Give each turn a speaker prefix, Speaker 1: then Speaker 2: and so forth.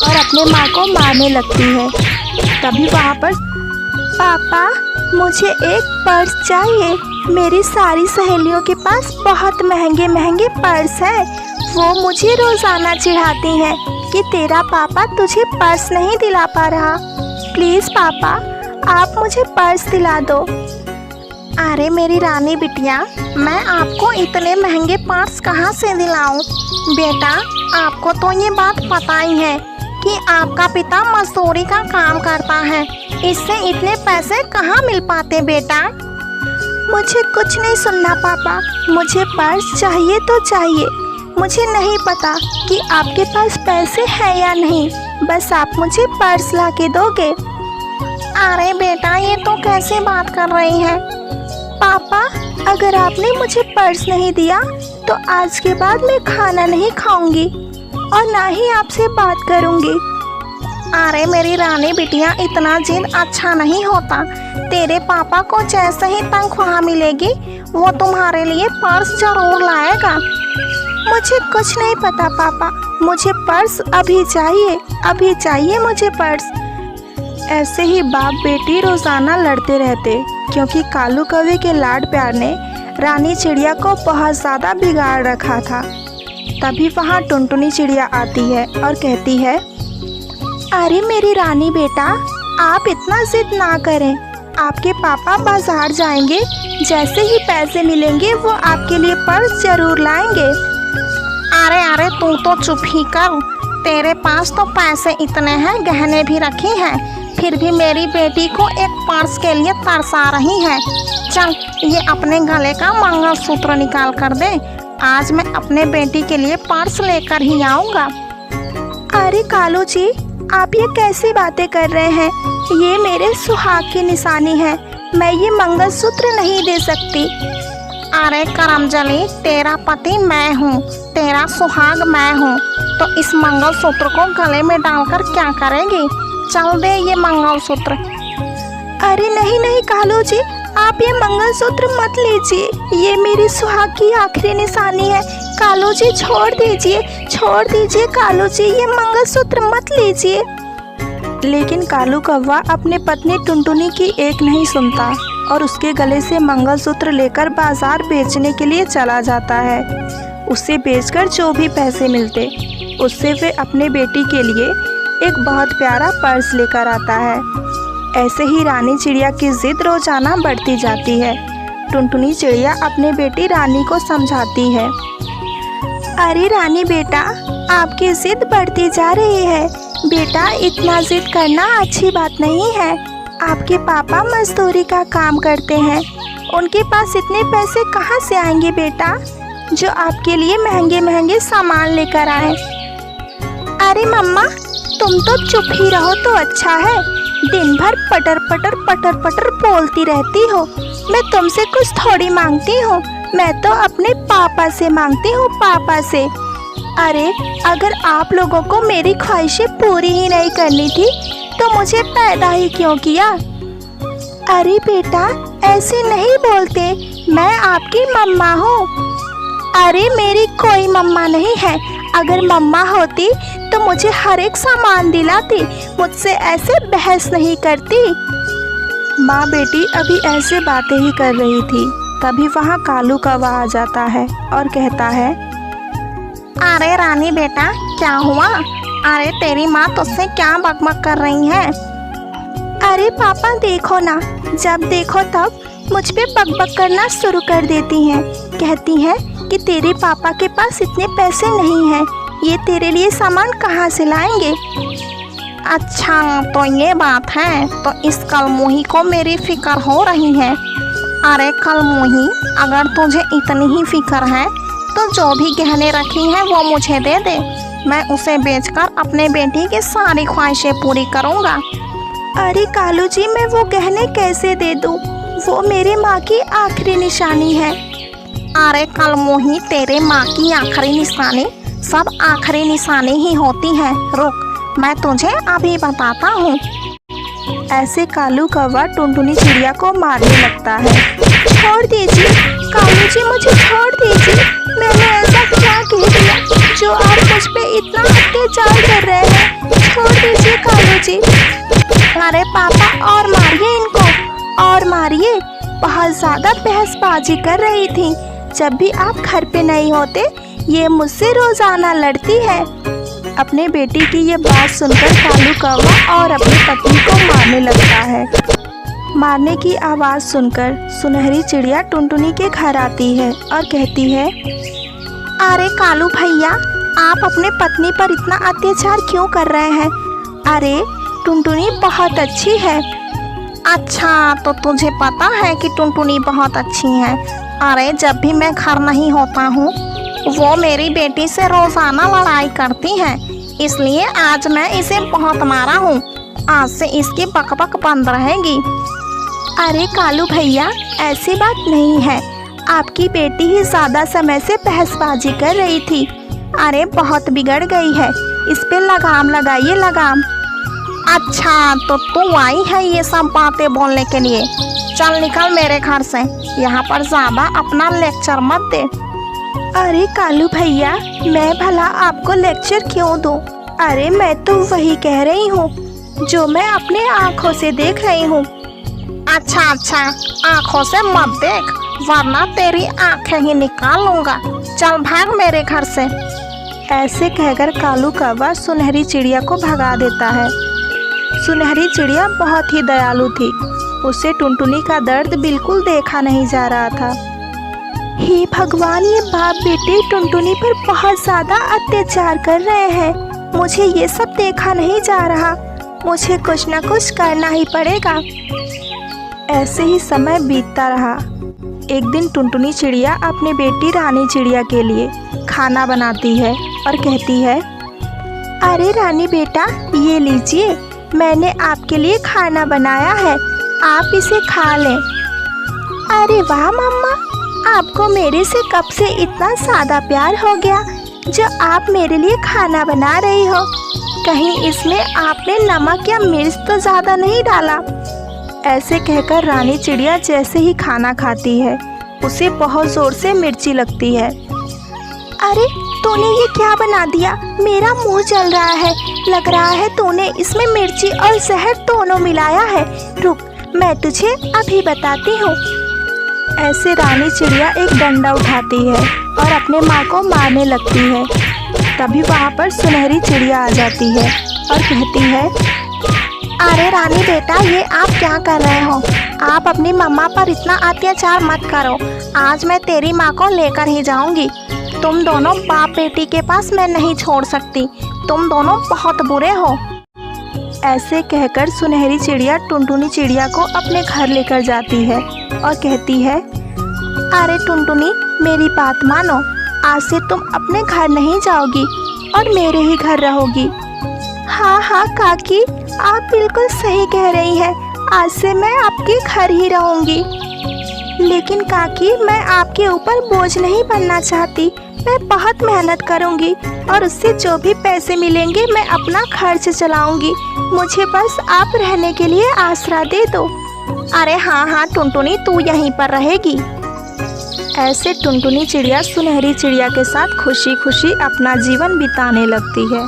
Speaker 1: और अपने माँ को मारने लगती है। तभी वहाँ पर पापा मुझे एक पर्स चाहिए। मेरी सारी सहेलियों के पास बहुत महंगे महंगे पर्स हैं। वो मुझे रोज़ाना चिढ़ाती हैं कि तेरा पापा तुझे पर्स नहीं दिला पा रहा। प्लीज़ पापा आप मुझे पर्स दिला दो। अरे मेरी रानी बिटिया, मैं आपको इतने महंगे पर्स कहाँ से दिलाऊं? बेटा आपको तो ये बात पता ही है कि आपका पिता मजदूरी का काम करता है। इससे इतने पैसे कहाँ मिल पाते बेटा? मुझे कुछ नहीं सुनना पापा, मुझे पर्स चाहिए तो चाहिए। मुझे नहीं पता कि आपके पास पैसे हैं या नहीं, बस आप मुझे पर्स ला के दोगे। अरे बेटा ये तो कैसे बात कर रही है? पापा अगर आपने मुझे पर्स नहीं दिया तो आज के बाद मैं खाना नहीं खाऊंगी और ना ही आपसे बात करूंगी। अरे मेरी रानी बिटिया, इतना जिद अच्छा नहीं होता। तेरे पापा को जैसे ही तनख्वाह मिलेगी वो तुम्हारे लिए पर्स जरूर लाएगा। मुझे कुछ नहीं पता पापा, मुझे पर्स अभी चाहिए मुझे पर्स। ऐसे ही बाप बेटी रोज़ाना लड़ते रहते, क्योंकि कालू कौवे के लाड प्यार ने रानी चिड़िया को बहुत ज़्यादा बिगाड़ रखा था। तभी वहाँ टुनटुनी चिड़िया आती है और कहती है, अरे मेरी रानी बेटा, आप इतना जिद ना करें। आपके पापा बाजार जाएंगे, जैसे ही पैसे मिलेंगे वो आपके लिए पर्स जरूर लाएंगे। अरे तू तो चुप ही कर। तेरे पास तो पैसे इतने हैं, गहने भी रखी हैं, फिर भी मेरी बेटी को एक पर्स के लिए तरसा रही है। चल ये अपने गले का मंगलसूत्र निकाल कर दे, आज मैं अपने बेटी के लिए पर्स लेकर ही आऊँगा। अरे कालू जी, आप ये कैसी बातें कर रहे हैं? ये मेरे सुहाग की निशानी है, मैं ये मंगलसूत्र नहीं दे सकती। अरे करमजली, तेरा पति मैं हूँ, तेरा सुहाग मैं हूँ, तो इस मंगलसूत्र को गले में डालकर क्या करेगी? चल दे ये मंगलसूत्र। अरे नहीं कालू जी, आप ये मंगलसूत्र मत लीजिए, ये मेरी सुहाग की आखिरी निशानी है। कालू जी छोड़ दीजिए कालू जी, ये मंगलसूत्र मत लीजिए। लेकिन कालू कौवा अपने पत्नी टुनटुनी की एक नहीं सुनता और उसके गले से मंगलसूत्र लेकर बाजार बेचने के लिए चला जाता है। उसे बेचकर जो भी पैसे मिलते उससे वे अपने बेटी के लिए एक बहुत प्यारा पर्स लेकर आता है। ऐसे ही रानी चिड़िया की जिद रोजाना बढ़ती जाती है। टुनटुनी चिड़िया अपने बेटी रानी को समझाती है, अरे रानी बेटा, आपकी जिद बढ़ती जा रही है। बेटा इतना जिद करना अच्छी बात नहीं है। आपके पापा मजदूरी का काम करते हैं, उनके पास इतने पैसे कहाँ से आएंगे बेटा, जो आपके लिए महंगे महंगे सामान लेकर आए। अरे मम्मा, तुम तो चुप ही रहो तो अच्छा है। दिन भर पटर पटर बोलती रहती हो। मैं तुमसे कुछ थोड़ी मांगती हूँ, मैं तो अपने पापा से मांगती हूँ, पापा से। अरे अगर आप लोगों को मेरी ख्वाहिशें पूरी ही नहीं करनी थी तो मुझे पैदा ही क्यों किया? अरे बेटा ऐसे नहीं बोलते, मैं आपकी मम्मा हूँ। अरे मेरी कोई मम्मा नहीं है, अगर मम्मा होती तो मुझे हर एक सामान दिलाती, मुझसे ऐसे बहस नहीं करती। माँ बेटी अभी ऐसे बातें ही कर रही थी, तभी वहाँ कालू कौवा आ जाता है और कहता है, अरे रानी बेटा क्या हुआ? अरे तेरी माँ तुझसे क्या बकबक कर रही है? अरे पापा देखो ना, जब देखो तब मुझ पे बकबक करना शुरू कर देती हैं। कहती हैं कि तेरे पापा के पास इतने पैसे नहीं हैं, ये तेरे लिए सामान कहाँ से लाएंगे? अच्छा तो ये बात है, तो इस कलमुही को मेरी फिक्र हो रही है। अरे कलमुही, अगर तुझे इतनी ही फिक्र है तो जो भी गहने रखी हैं वो मुझे दे दे, मैं उसे बेचकर अपने बेटी की सारी ख्वाहिशें पूरी करूँगा। अरे कालू जी, मैं वो गहने कैसे दे दूँ? वो मेरे माँ की आखिरी निशानी है। अरे कलमुही, तेरे माँ की आखिरी निशानी सब आखिरी निशानी ही होती है। रुक, मैं तुझे अभी बताता हूँ। ऐसे कालू कौवा टुनटुनी चिड़िया को मारने लगता है। छोड़ दीजिए कालू जी, मुझे छोड़ दीजिए। मैंने ऐसा क्या कह दिया जो आप मुझ पे इतना अत्याचार कर रहे हैं? छोड़ दीजिए कालू जी। अरे पापा और मारिए इनको, और मारिए। बहुत ज़्यादा बहसबाजी कर रही थी। जब भी आप घर पे नहीं होते ये मुझसे रोज़ाना लड़ती है। अपने बेटी की ये बात सुनकर कालू कौवा और अपनी पत्नी को मारने लगता है। मारने की आवाज़ सुनकर सुनहरी चिड़िया टुनटुनी के घर आती है और कहती है, अरे कालू भैया, आप अपने पत्नी पर इतना अत्याचार क्यों कर रहे हैं? अरे टुनटुनी बहुत अच्छी है। अच्छा, तो तुझे पता है कि टुनटुनी बहुत अच्छी है? अरे जब भी मैं घर नहीं होता हूँ वो मेरी बेटी से रोज़ाना लड़ाई करती है, इसलिए आज मैं इसे बहुत मारा हूँ। आज से इसकी बकबक बंद रहेगी। अरे कालू भैया, ऐसी बात नहीं है। आपकी बेटी ही ज़्यादा समय से बहसबाजी कर रही थी। अरे बहुत बिगड़ गई है, इस पे लगाम लगाइए, लगाम। अच्छा, तो तू आई है ये सब बातें बोलने के लिए? चल निकल मेरे घर से, यहाँ पर ज़्यादा अपना लेक्चर मत दे। अरे कालू भैया, मैं भला आपको लेक्चर क्यों दूँ? अरे मैं तो वही कह रही हूँ जो मैं अपने आँखों से देख रही हूँ। अच्छा, आँखों से मत देख, वरना तेरी आँखें ही निकाल लूँगा। चल भाग मेरे घर से। ऐसे कहकर कालू कौवा सुनहरी चिड़िया को भगा देता है। सुनहरी चिड़िया बहुत ही दयालु थी, उसे टुनटुनी का दर्द बिल्कुल देखा नहीं जा रहा था। हे भगवान, ये बाप बेटे टुनटुनी पर बहुत ज़्यादा अत्याचार कर रहे हैं। मुझे ये सब देखा नहीं जा रहा, मुझे कुछ न कुछ करना ही पड़ेगा। ऐसे ही समय बीतता रहा। एक दिन टुनटुनी चिड़िया अपनी बेटी रानी चिड़िया के लिए खाना बनाती है और कहती है, अरे रानी बेटा, ये लीजिए, मैंने आपके लिए खाना बनाया है, आप इसे खा लें। अरे वाह मम्मा, आपको मेरे से कब से इतना ज़्यादा प्यार हो गया जो आप मेरे लिए खाना बना रही हो। कहीं इसमें आपने नमक या मिर्च तो ज़्यादा नहीं डाला? ऐसे कहकर रानी चिड़िया जैसे ही खाना खाती है उसे बहुत ज़ोर से मिर्ची लगती है। अरे तूने ये क्या बना दिया? मेरा मुंह जल रहा है, लग रहा है तूने इसमें मिर्ची और जहर दोनों मिलाया है। रुक, मैं तुझे अभी बताती हूँ। ऐसे रानी चिड़िया एक डंडा उठाती है और अपने माँ को मारने लगती है। तभी वहाँ पर सुनहरी चिड़िया आ जाती है और कहती है, अरे रानी बेटा, ये आप क्या कर रहे हो? आप अपनी मम्मा पर इतना अत्याचार मत करो। आज मैं तेरी माँ को लेकर ही जाऊंगी। तुम दोनों बाप बेटी के पास मैं नहीं छोड़ सकती, तुम दोनों बहुत बुरे हो। ऐसे कहकर सुनहरी चिड़िया टुनटुनी चिड़िया को अपने घर लेकर जाती है और कहती है, अरे टुनटुनी, मेरी बात मानो, आज से तुम अपने घर नहीं जाओगी और मेरे ही घर रहोगी। हाँ काकी, आप बिल्कुल सही कह रही हैं, आज से मैं आपके घर ही रहूँगी। लेकिन काकी, मैं आपके ऊपर बोझ नहीं बनना चाहती। मैं बहुत मेहनत करूँगी और उससे जो भी पैसे मिलेंगे मैं अपना खर्च चलाऊँगी। मुझे बस आप रहने के लिए आसरा दे दो। अरे हाँ टुनटुनी, तू यहीं पर रहेगी। ऐसे टुनटुनी चिड़िया सुनहरी चिड़िया के साथ खुशी खुशी अपना जीवन बिताने लगती है।